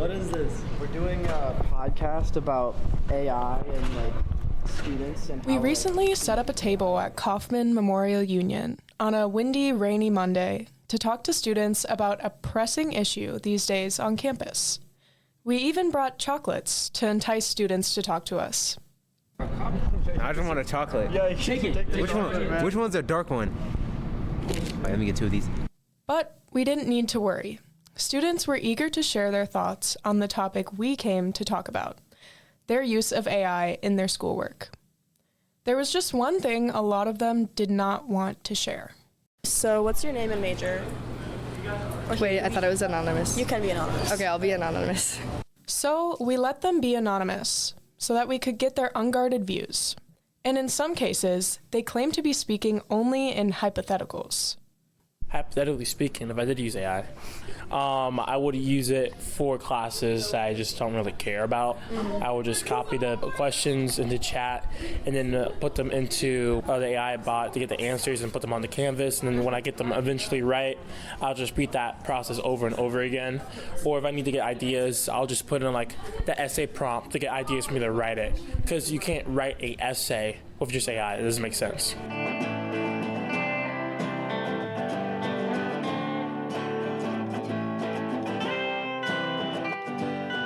What is this? We're doing a podcast about AI and students and We recently set up a table at Kauffman Memorial Union on a windy, rainy Monday to talk to students about a pressing issue these days on campus. We even brought chocolates to entice students to talk to us. I just want a chocolate. Yeah, shake it. Which one? Which one's a dark one? All right, let me get 2 of these. But we didn't need to worry. Students were eager to share their thoughts on the topic we came to talk about, their use of AI in their schoolwork. There was just one thing a lot of them did not want to share. So what's your name and major? Wait, I thought it was anonymous. You can be anonymous. Okay, I'll be anonymous. So we let them be anonymous so that we could get their unguarded views. And in some cases, they claim to be speaking only in hypotheticals. Hypothetically speaking, if I did use AI, I would use it for classes that I just don't really care about. I would just copy the questions into chat and then put them into the AI bot to get the answers and put them on the canvas. And then when I get them eventually right, I'll just repeat that process over and over again. Or if I need to get ideas, I'll just put in the essay prompt to get ideas for me to write it. Because you can't write an essay with just AI. It doesn't make sense.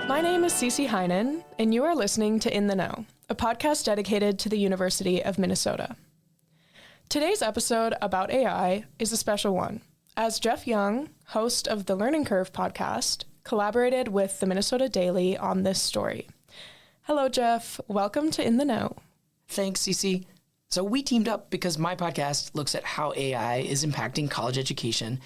My name is Ceci Heinen, and you are listening to In the Know, a podcast dedicated to the University of Minnesota. Today's episode about AI is a special one, as Jeff Young, host of the Learning Curve podcast, collaborated with the Minnesota Daily on this story. Hello, Jeff. Welcome to In the Know. Thanks, Ceci. So we teamed up because my podcast looks at how AI is impacting college education,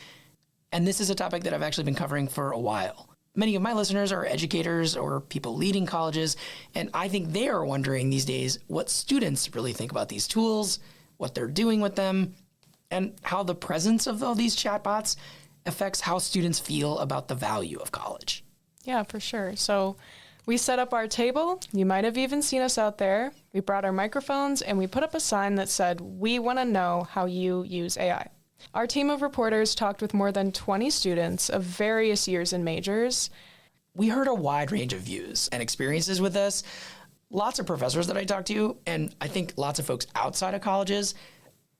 and this is a topic that I've actually been covering for a while. Many of my listeners are educators or people leading colleges, and I think they are wondering these days what students really think about these tools, what they're doing with them, and how the presence of all these chatbots affects how students feel about the value of college. Yeah, for sure. So we set up our table. You might have even seen us out there. We brought our microphones, and we put up a sign that said, "We want to know how you use AI." Our team of reporters talked with more than 20 students of various years and majors. We heard a wide range of views and experiences with this. Lots of professors that I talked to, and I think lots of folks outside of colleges,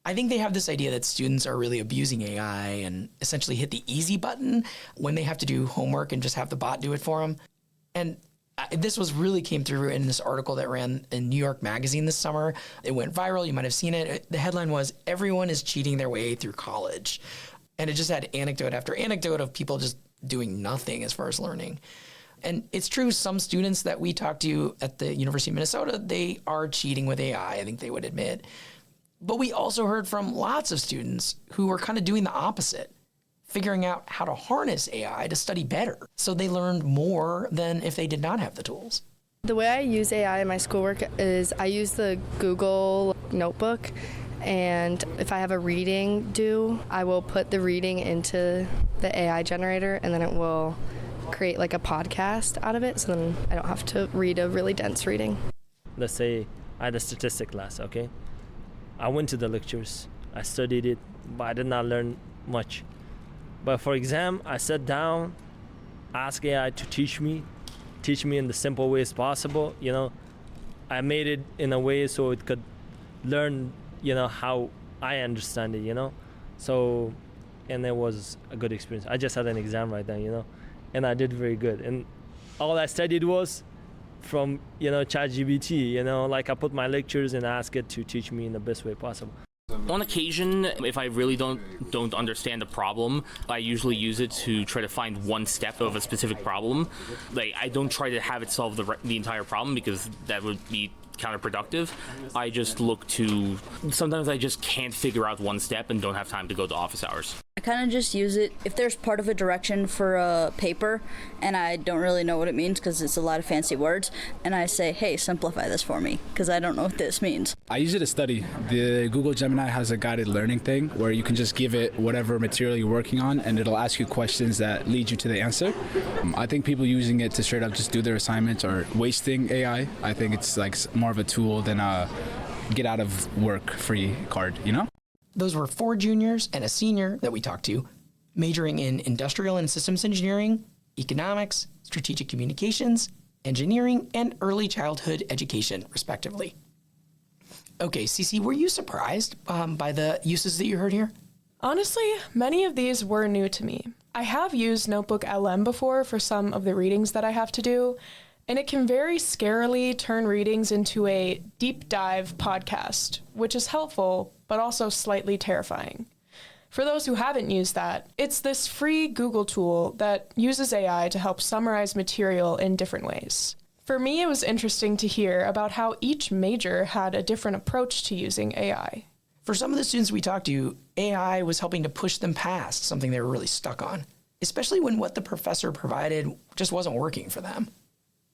I think they have this idea that students are really abusing AI and essentially hit the easy button when they have to do homework and just have the bot do it for them. And this really came through in this article that ran in New York Magazine this summer. It went viral. You might have seen it. The headline was, "Everyone is cheating their way through college." And it just had anecdote after anecdote of people just doing nothing as far as learning. And it's true, some students that we talked to at the University of Minnesota, they are cheating with AI, I think they would admit. But we also heard from lots of students who were kind of doing the opposite, figuring out how to harness AI to study better. So they learned more than if they did not have the tools. The way I use AI in my schoolwork is I use the Google Notebook, and if I have a reading due, I will put the reading into the AI generator, and then it will create a podcast out of it, so then I don't have to read a really dense reading. Let's say I had a statistics class, okay? I went to the lectures, I studied it, but I did not learn much. But for exam, I sat down, asked AI to teach me in the simple ways possible. I made it in a way so it could learn, how I understand it, So, and it was a good experience. I just had an exam right then, and I did very good. And all I studied was from, ChatGPT, I put my lectures and asked it to teach me in the best way possible. On occasion, if I really don't understand the problem, I usually use it to try to find one step of a specific problem. I don't try to have it solve the entire problem because that would be counterproductive. I just look to, sometimes I just can't figure out one step and don't have time to go to office hours. I kind of just use it if there's part of a direction for a paper and I don't really know what it means because it's a lot of fancy words, and I say, hey, simplify this for me because I don't know what this means. I use it to study. The Google Gemini has a guided learning thing where you can just give it whatever material you're working on and it'll ask you questions that lead you to the answer. I think people using it to straight up just do their assignments are wasting AI. I think it's more of a tool than a get out of work free card, Those were 4 juniors and a senior that we talked to, majoring in industrial and systems engineering economics, strategic communications, engineering, and early childhood education, respectively. Okay, Ceci, were you surprised by the uses that you heard here? Honestly, many of these were new to me. I have used Notebook LM before for some of the readings that I have to do, and it can very scarily turn readings into a deep dive podcast, which is helpful, but also slightly terrifying. For those who haven't used that, it's this free Google tool that uses AI to help summarize material in different ways. For me, it was interesting to hear about how each major had a different approach to using AI. For some of the students we talked to, AI was helping to push them past something they were really stuck on, especially when what the professor provided just wasn't working for them.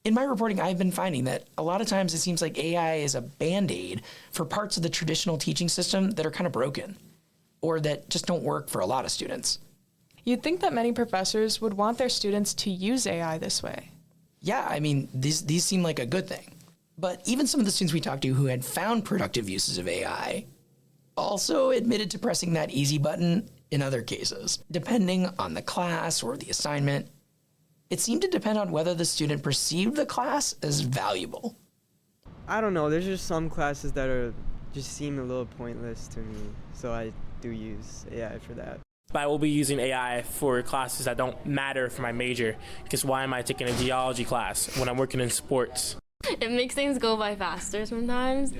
In my reporting, I've been finding that a lot of times it seems like AI is a band-aid for parts of the traditional teaching system that are kind of broken, or that just don't work for a lot of students. You'd think that many professors would want their students to use AI this way. Yeah, I mean, these seem like a good thing. But even some of the students we talked to who had found productive uses of AI also admitted to pressing that easy button in other cases. Depending on the class or the assignment, it seemed to depend on whether the student perceived the class as valuable. I don't know. There's just some classes that just seem a little pointless to me, so I do use AI for that. I will be using AI for classes that don't matter for my major, because why am I taking a geology class when I'm working in sports? It makes things go by faster sometimes.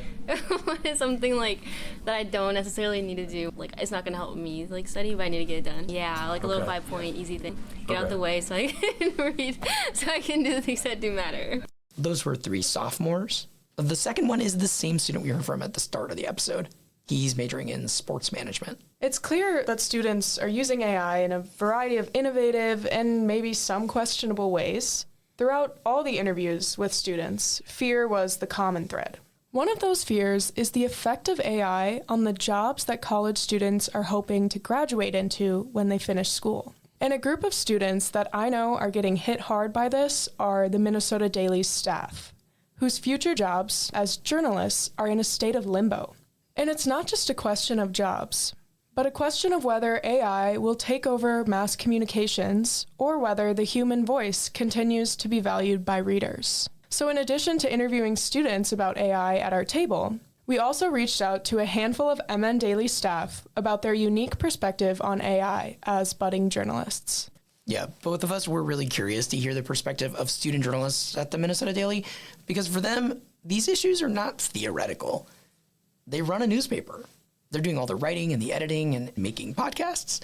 When it's something like that I don't necessarily need to do, like it's not gonna help me like study, but I need to get it done. Yeah, like a little 5-point easy thing. Get out the way so I can read, so I can do the things that do matter. Those were 3 sophomores. The second one is the same student we heard from at the start of the episode. He's majoring in sports management. It's clear that students are using AI in a variety of innovative and maybe some questionable ways. Throughout all the interviews with students, fear was the common thread. One of those fears is the effect of AI on the jobs that college students are hoping to graduate into when they finish school. And a group of students that I know are getting hit hard by this are the Minnesota Daily's staff, whose future jobs as journalists are in a state of limbo. And it's not just a question of jobs, but a question of whether AI will take over mass communications or whether the human voice continues to be valued by readers. So in addition to interviewing students about AI at our table, we also reached out to a handful of MN Daily staff about their unique perspective on AI as budding journalists. Yeah, both of us were really curious to hear the perspective of student journalists at the Minnesota Daily, because for them, these issues are not theoretical. They run a newspaper. They're doing all the writing and the editing and making podcasts.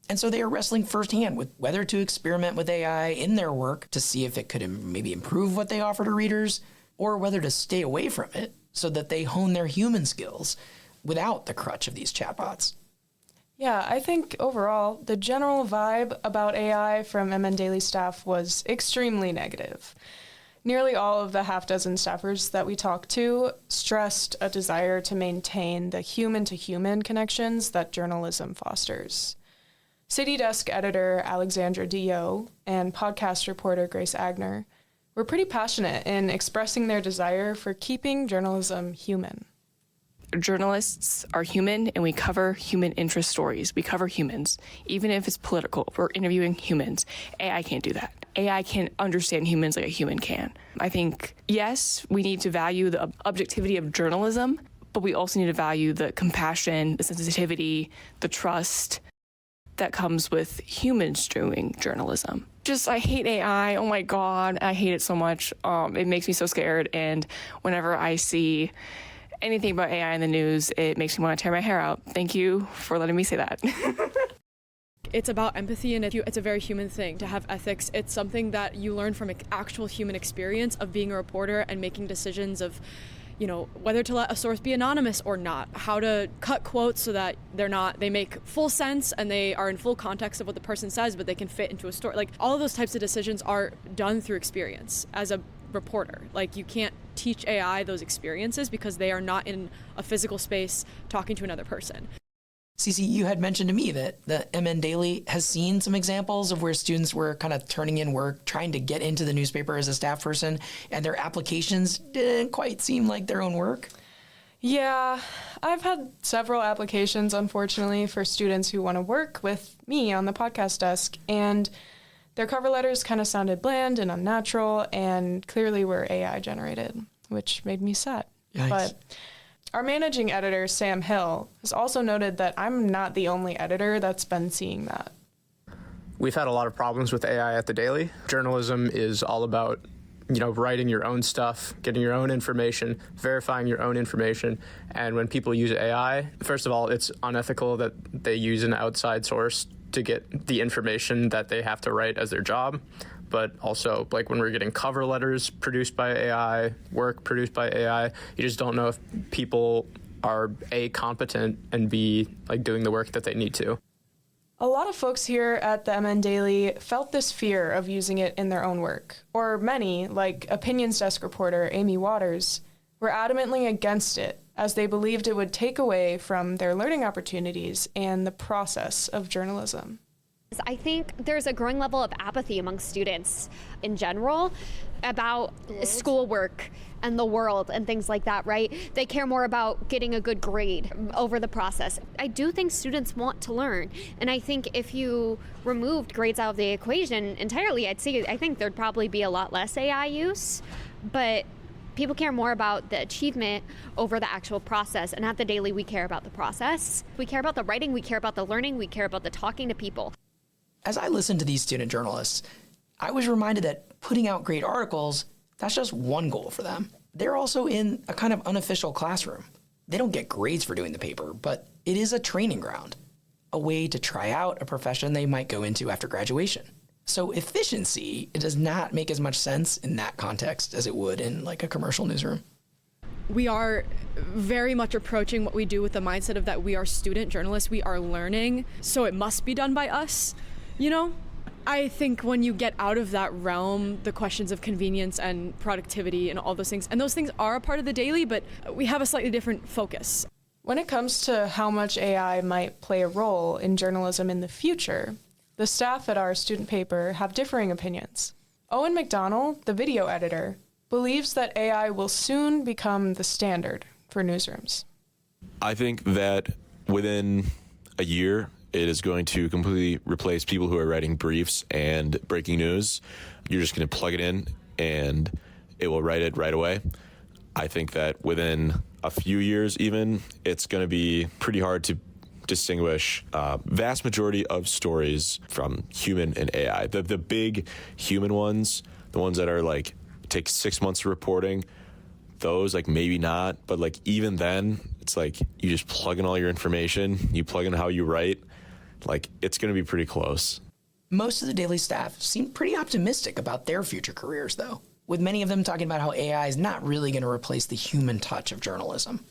And so they are wrestling firsthand with whether to experiment with AI in their work to see if it could maybe improve what they offer to readers, or whether to stay away from it so that they hone their human skills without the crutch of these chatbots. Yeah, I think overall, the general vibe about AI from MN Daily staff was extremely negative. Nearly all of the half-dozen staffers that we talked to stressed a desire to maintain the human-to-human connections that journalism fosters. City Desk editor Alexandra Dio and podcast reporter Grace Aigner were pretty passionate in expressing their desire for keeping journalism human. Journalists are human, and we cover human interest stories. We cover humans, even if it's political. We're interviewing humans. AI can't do that. AI can't understand humans like a human can. I think, yes, we need to value the objectivity of journalism, but we also need to value the compassion, the sensitivity, the trust that comes with humans doing journalism. I hate AI. Oh my God, I hate it so much. It makes me so scared. And whenever I see anything about AI in the news, it makes me want to tear my hair out. Thank you for letting me say that. It's about empathy, and it's a very human thing to have ethics. It's something that you learn from actual human experience of being a reporter and making decisions of, whether to let a source be anonymous or not, how to cut quotes so that they make full sense and they are in full context of what the person says, but they can fit into a story. Like, all of those types of decisions are done through experience as a reporter. Like, you can't teach AI those experiences because they are not in a physical space talking to another person. Ceci, you had mentioned to me that the MN Daily has seen some examples of where students were kind of turning in work, trying to get into the newspaper as a staff person, and their applications didn't quite seem like their own work. Yeah, I've had several applications, unfortunately, for students who want to work with me on the podcast desk, and Their cover letters kind of sounded bland and unnatural and clearly were AI generated, which made me sad. Yikes. But our managing editor, Sam Hill, has also noted that I'm not the only editor that's been seeing that. We've had a lot of problems with AI at the Daily. Journalism is all about, writing your own stuff, getting your own information, verifying your own information. And when people use AI, first of all, it's unethical that they use an outside source to get the information that they have to write as their job. But also, like when we're getting cover letters produced by AI, work produced by AI, you just don't know if people are A, competent, and B, like doing the work that they need to. A lot of folks here at the MN Daily felt this fear of using it in their own work, or many, like Opinions Desk reporter Amy Waters, were adamantly against it as they believed it would take away from their learning opportunities and the process of journalism. I think there's a growing level of apathy among students in general about schoolwork and the world and things like that, right? They care more about getting a good grade over the process. I do think students want to learn, and I think if you removed grades out of the equation entirely, I think there'd probably be a lot less AI use, but people care more about the achievement over the actual process, and at the Daily we care about the process. We care about the writing, we care about the learning, we care about the talking to people. As I listened to these student journalists, I was reminded that putting out great articles, that's just one goal for them. They're also in a kind of unofficial classroom. They don't get grades for doing the paper, but it is a training ground, a way to try out a profession they might go into after graduation. So efficiency, it does not make as much sense in that context as it would in like a commercial newsroom. We are very much approaching what we do with the mindset of that we are student journalists, we are learning, so it must be done by us. I think when you get out of that realm, the questions of convenience and productivity and all those things, and those things are a part of the Daily, but we have a slightly different focus. When it comes to how much AI might play a role in journalism in the future, the staff at our student paper have differing opinions. Owen McDonald, the video editor, believes that AI will soon become the standard for newsrooms. I think that within a year, it is going to completely replace people who are writing briefs and breaking news. You're just going to plug it in and it will write it right away. I think that within a few years even, it's going to be pretty hard to distinguish vast majority of stories from human and AI. The big human ones, the ones that are like take 6 months of reporting, those like maybe not, but like even then, it's like you just plug in all your information, you plug in how you write, like it's going to be pretty close. Most of the Daily staff seem pretty optimistic about their future careers, though, with many of them talking about how AI is not really going to replace the human touch of journalism.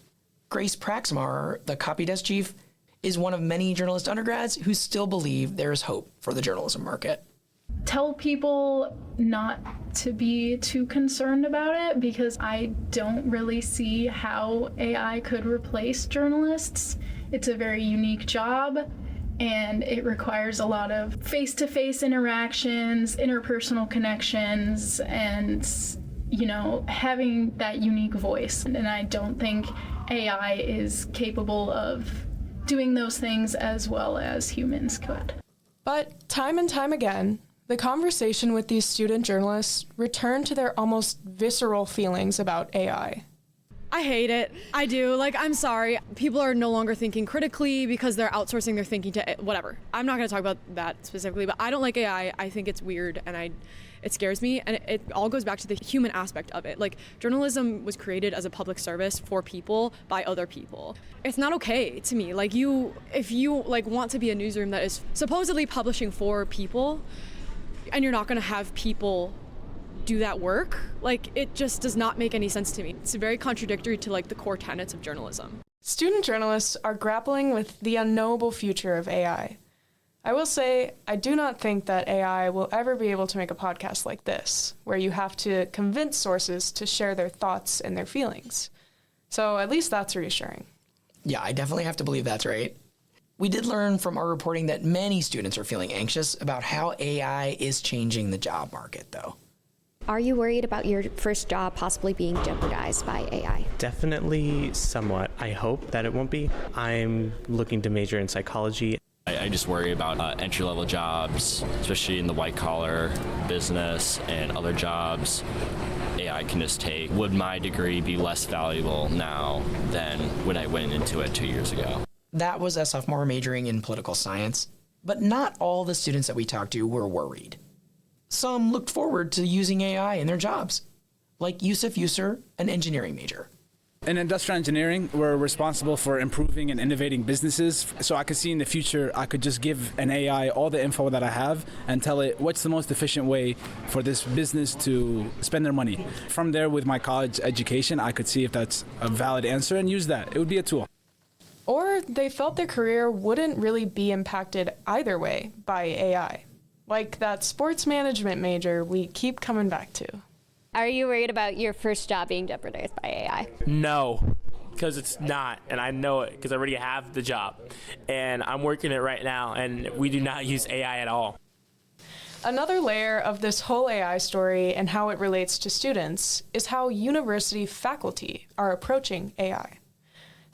Grace Praxmar, the copy desk chief, is one of many journalist undergrads who still believe there is hope for the journalism market. Tell people not to be too concerned about it because I don't really see how AI could replace journalists. It's a very unique job and it requires a lot of face-to-face interactions, interpersonal connections, and having that unique voice. And I don't think AI is capable of doing those things as well as humans could. But time and time again, the conversation with these student journalists returned to their almost visceral feelings about AI. I hate it. I do. I'm sorry. People are no longer thinking critically because they're outsourcing their thinking to whatever. I'm not going to talk about that specifically, but I don't like AI. I think it's weird and it scares me. And it all goes back to the human aspect of it. Journalism was created as a public service for people by other people. It's not okay to me. If you want to be a newsroom that is supposedly publishing for people and you're not going to have people do that work, it just does not make any sense to me. It's very contradictory to the core tenets of journalism. Student journalists are grappling with the unknowable future of AI. I will say, I do not think that AI will ever be able to make a podcast like this, where you have to convince sources to share their thoughts and their feelings. So at least that's reassuring. Yeah, I definitely have to believe that's right. We did learn from our reporting that many students are feeling anxious about how AI is changing the job market, though. Are you worried about your first job possibly being jeopardized by AI? Definitely somewhat. I hope that it won't be. I'm looking to major in psychology. I I just worry about entry-level jobs, especially in the white-collar business and other jobs AI can just take. Would my degree be less valuable now than when I went into it 2 years ago? That was a sophomore majoring in political science, but not all the students that we talked to were worried. Some looked forward to using AI in their jobs, like Yusuf Yusur, an engineering major. In industrial engineering, we're responsible for improving and innovating businesses. So I could see in the future, I could just give an AI all the info that I have and tell it what's the most efficient way for this business to spend their money. From there, with my college education, I could see if that's a valid answer and use that. It would be a tool. Or they felt their career wouldn't really be impacted either way by AI. Like that sports management major we keep coming back to. Are you worried about your first job being jeopardized by AI? No, because it's not, and I know it because I already have the job, and I'm working it right now, and we do not use AI at all. Another layer of this whole AI story and how it relates to students is how university faculty are approaching AI.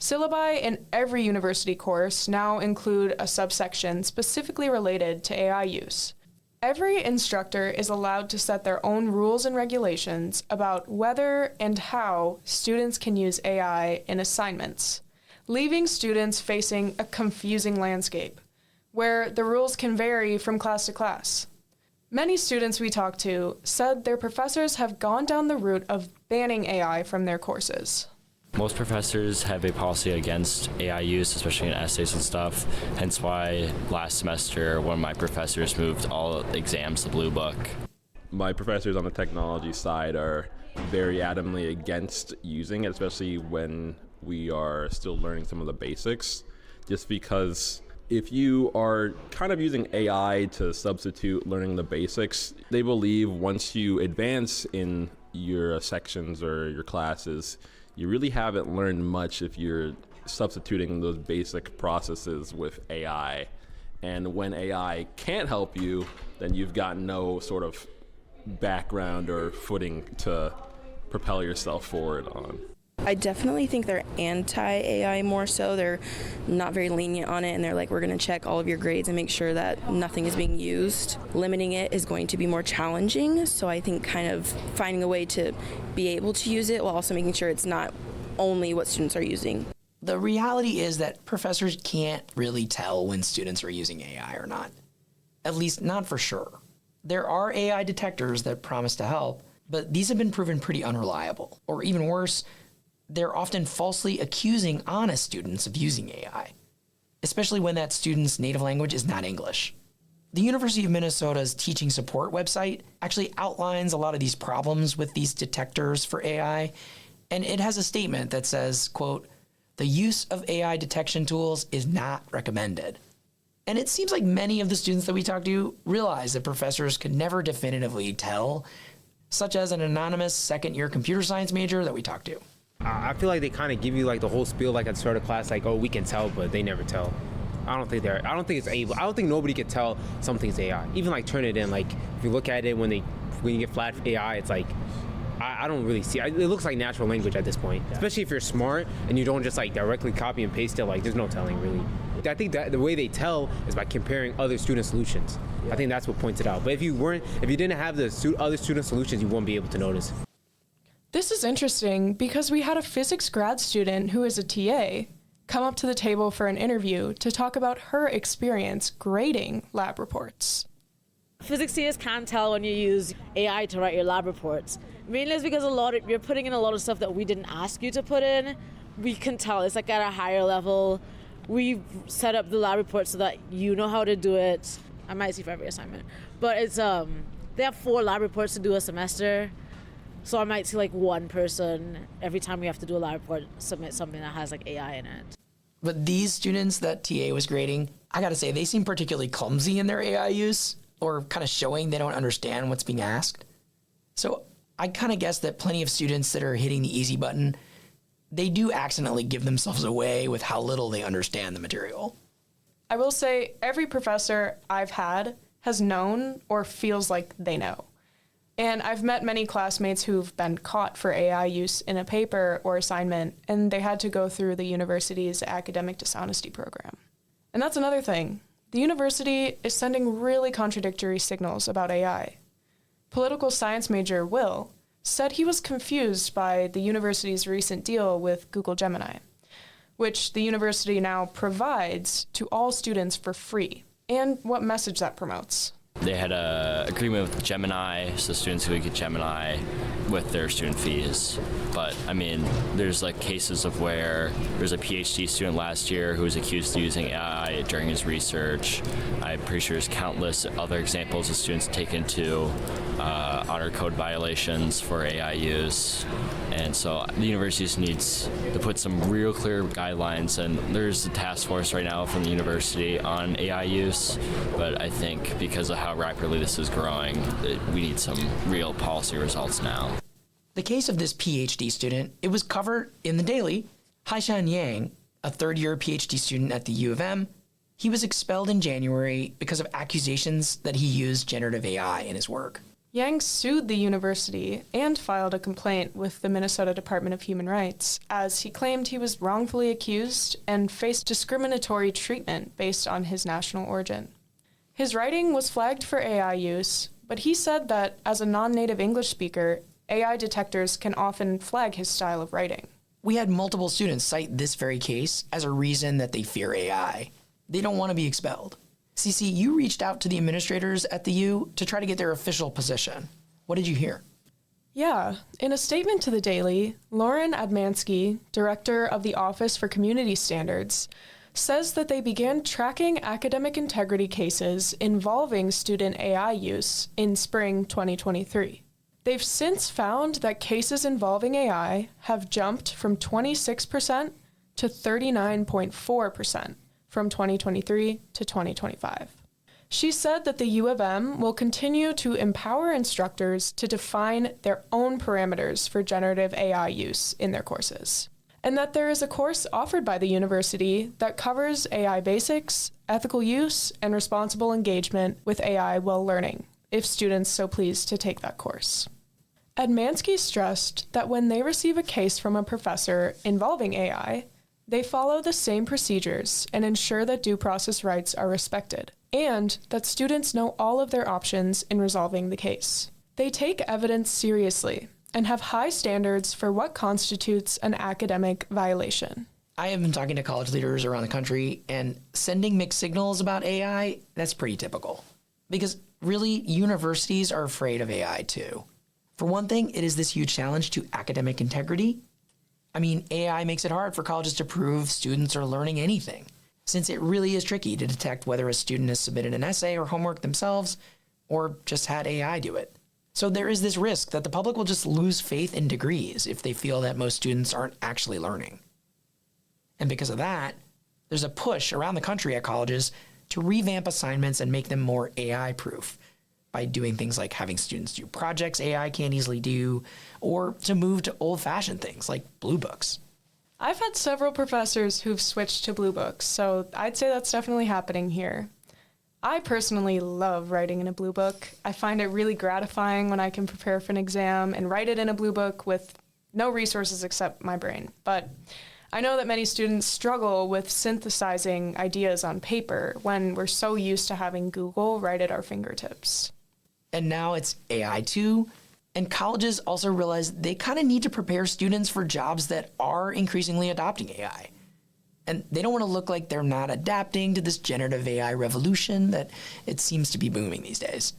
Syllabi in every university course now include a subsection specifically related to AI use. Every instructor is allowed to set their own rules and regulations about whether and how students can use AI in assignments, leaving students facing a confusing landscape, where the rules can vary from class to class. Many students we talked to said their professors have gone down the route of banning AI from their courses. Most professors have a policy against AI use, especially in essays and stuff. Hence why last semester, one of my professors moved all exams to Blue Book. My professors on the technology side are very adamantly against using it, especially when we are still learning some of the basics, just because if you are kind of using AI to substitute learning the basics, they believe once you advance in your sections or your classes, you really haven't learned much if you're substituting those basic processes with AI. And when AI can't help you, then you've got no sort of background or footing to propel yourself forward on. I definitely think they're anti-AI more so. They're not very lenient on it, and they're like, we're going to check all of your grades and make sure that nothing is being used. Limiting it is going to be more challenging, so I think kind of finding a way to be able to use it while also making sure it's not only what students are using. The reality is that professors can't really tell when students are using AI or not. At least not for sure. There are AI detectors that promise to help, but these have been proven pretty unreliable. Or even worse, they're often falsely accusing honest students of using AI, especially when that student's native language is not English. The University of Minnesota's teaching support website actually outlines a lot of these problems with these detectors for AI, and it has a statement that says, quote, "The use of AI detection tools is not recommended." And it seems like many of the students that we talked to realize that professors could never definitively tell, such as an anonymous second-year computer science major that we talked to. I feel like they kind of give you like the whole spiel like at the start of class, like, oh, we can tell, but they never tell. I don't think nobody could tell something's AI. Even like turn it in, like if you look at it when you get flat AI, it's like, I don't really see it. It looks like natural language at this point, especially if you're smart and you don't just like directly copy and paste it. Like there's no telling really. I think that the way they tell is by comparing other student solutions. I think that's what points it out. But if you didn't have the other student solutions, you won't be able to notice. This is interesting because we had a physics grad student who is a TA come up to the table for an interview to talk about her experience grading lab reports. Physics TAs can't tell when you use AI to write your lab reports. Mainly it's because you're putting in a lot of stuff that we didn't ask you to put in. We can tell it's like at a higher level. We've set up the lab report so that you know how to do it. I might see for every assignment, but it's they have 4 lab reports to do a semester. So I might see like one person every time we have to do a lab report submit something that has like AI in it. But these students that TA was grading, I gotta say, they seem particularly clumsy in their AI use, or kind of showing they don't understand what's being asked. So I kind of guess that plenty of students that are hitting the easy button, they do accidentally give themselves away with how little they understand the material. I will say every professor I've had has known or feels like they know. And I've met many classmates who've been caught for AI use in a paper or assignment, and they had to go through the university's academic dishonesty program. And that's another thing. the university is sending really contradictory signals about AI. Political science major Will said he was confused by the university's recent deal with Google Gemini, which the university now provides to all students for free, and what message that promotes. They had an agreement with Gemini, so students could get Gemini with their student fees. But, I mean, there's like cases of where there's a PhD student last year who was accused of using AI during his research. I'm pretty sure there's countless other examples of students taken to honor code violations for AI use. And so the university just needs to put some real clear guidelines, and there's a task force right now from the university on AI use, but I think because of how rapidly this is growing, we need some real policy results now. The case of this PhD student, it was covered in the Daily. Haishan Yang, a third-year PhD student at the U of M, he was expelled in January because of accusations that he used generative AI in his work. Yang sued the university and filed a complaint with the Minnesota Department of Human Rights, as he claimed he was wrongfully accused and faced discriminatory treatment based on his national origin. His writing was flagged for AI use, but he said that as a non-native English speaker, AI detectors can often flag his style of writing. We had multiple students cite this very case as a reason that they fear AI. They don't want to be expelled. Ceci, you reached out to the administrators at the U to try to get their official position. What did you hear? Yeah, in a statement to the Daily, Lauren Admansky, director of the Office for Community Standards, says that they began tracking academic integrity cases involving student AI use in spring 2023. They've since found that cases involving AI have jumped from 26% to 39.4% from 2023 to 2025. She said that the U of M will continue to empower instructors to define their own parameters for generative AI use in their courses, and that there is a course offered by the university that covers AI basics, ethical use, and responsible engagement with AI while learning, if students so please to take that course. Admansky stressed that when they receive a case from a professor involving AI, they follow the same procedures and ensure that due process rights are respected, and that students know all of their options in resolving the case. They take evidence seriously and have high standards for what constitutes an academic violation. I have been talking to college leaders around the country, and sending mixed signals about AI, that's pretty typical. Because really, universities are afraid of AI too. For one thing, it is this huge challenge to academic integrity. I mean, AI makes it hard for colleges to prove students are learning anything, since it really is tricky to detect whether a student has submitted an essay or homework themselves, or just had AI do it. So there is this risk that the public will just lose faith in degrees if they feel that most students aren't actually learning. And because of that, there's a push around the country at colleges to revamp assignments and make them more AI-proof, by doing things like having students do projects AI can't easily do, or to move to old-fashioned things like Blue Books. I've had several professors who've switched to Blue Books, so I'd say that's definitely happening here. I personally love writing in a Blue Book. I find it really gratifying when I can prepare for an exam and write it in a Blue Book with no resources except my brain. But I know that many students struggle with synthesizing ideas on paper when we're so used to having Google right at our fingertips. And now it's AI too. And colleges also realize they kind of need to prepare students for jobs that are increasingly adopting AI. And they don't want to look like they're not adapting to this generative AI revolution that it seems to be booming these days.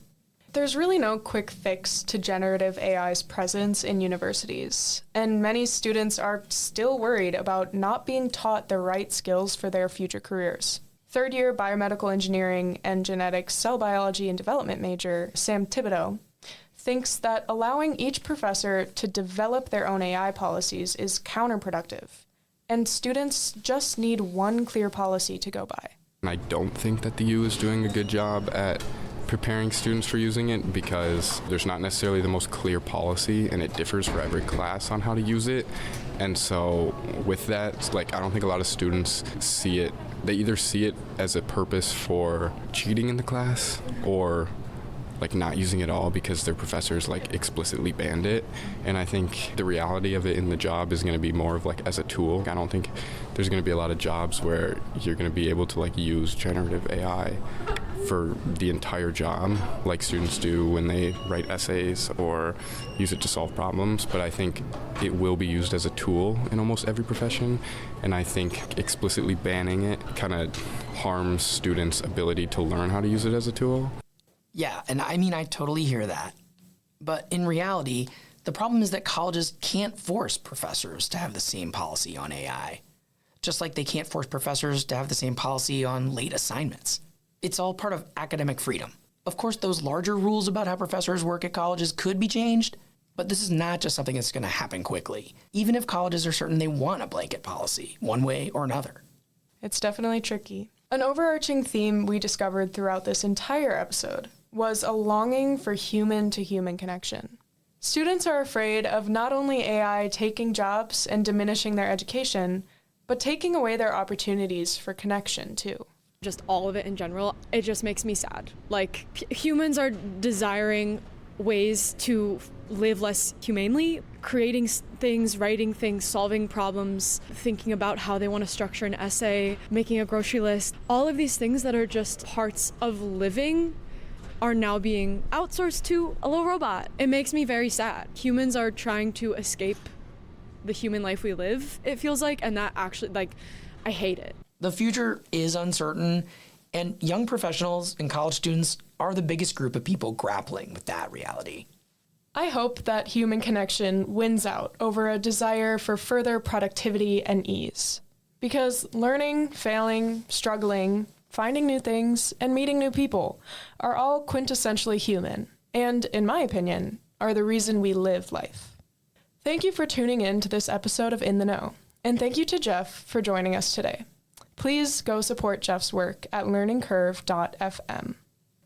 There's really no quick fix to generative AI's presence in universities, and many students are still worried about not being taught the right skills for their future careers. Third-year biomedical engineering and genetics cell biology and development major Sam Thibodeau thinks that allowing each professor to develop their own AI policies is counterproductive, and students just need one clear policy to go by. I don't think that the U is doing a good job at preparing students for using it because there's not necessarily the most clear policy, and it differs for every class on how to use it. And so with that, I don't think a lot of students see it. They either see it as a purpose for cheating in the class or like not using it all because their professors like explicitly banned it. And I think the reality of it in the job is going to be more of like as a tool. I don't think there's going to be a lot of jobs where you're going to be able to like use generative AI for the entire job like students do when they write essays or use it to solve problems. But I think it will be used as a tool in almost every profession, and I think explicitly banning it kind of harms students' ability to learn how to use it as a tool. Yeah, and I mean, I totally hear that. But in reality, the problem is that colleges can't force professors to have the same policy on AI, just like they can't force professors to have the same policy on late assignments. It's all part of academic freedom. Of course, those larger rules about how professors work at colleges could be changed, but this is not just something that's going to happen quickly, even if colleges are certain they want a blanket policy, one way or another. It's definitely tricky. An overarching theme we discovered throughout this entire episode was a longing for human-to-human connection. Students are afraid of not only AI taking jobs and diminishing their education, but taking away their opportunities for connection, too. Just all of it in general, it just makes me sad. Like, humans are desiring ways to live less humanely, creating things, writing things, solving problems, thinking about how they want to structure an essay, making a grocery list. All of these things that are just parts of living are now being outsourced to a little robot. It makes me very sad. Humans are trying to escape the human life we live, it feels like, and that actually, like, I hate it. The future is uncertain, and young professionals and college students are the biggest group of people grappling with that reality. I hope that human connection wins out over a desire for further productivity and ease. Because learning, failing, struggling, finding new things, and meeting new people are all quintessentially human, and, in my opinion, are the reason we live life. Thank you for tuning in to this episode of In the Know, and thank you to Jeff for joining us today. Please go support Jeff's work at learningcurve.fm.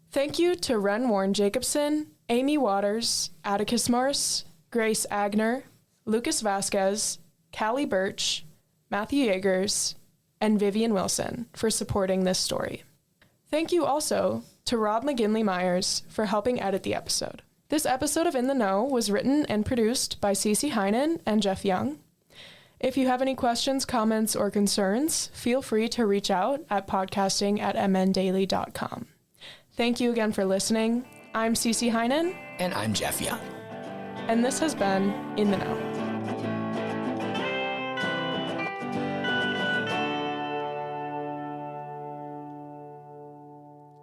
Thank you to Wren Warne-Jacobsen, Amy Waters, Atticus Marse, Grace Aigner, Lucas Vasquez, Callie Burch, Matthew Jegers, and Vivian Wilson for supporting this story. Thank you also to Rob McGinley Meyers for helping edit the episode. This episode of In the Know was written and produced by Ceci Heinen and Jeff Young. If you have any questions, comments, or concerns, feel free to reach out at podcasting@mndaily.com. Thank you again for listening. I'm Ceci Heinen. And I'm Jeff Young. And this has been In the Know.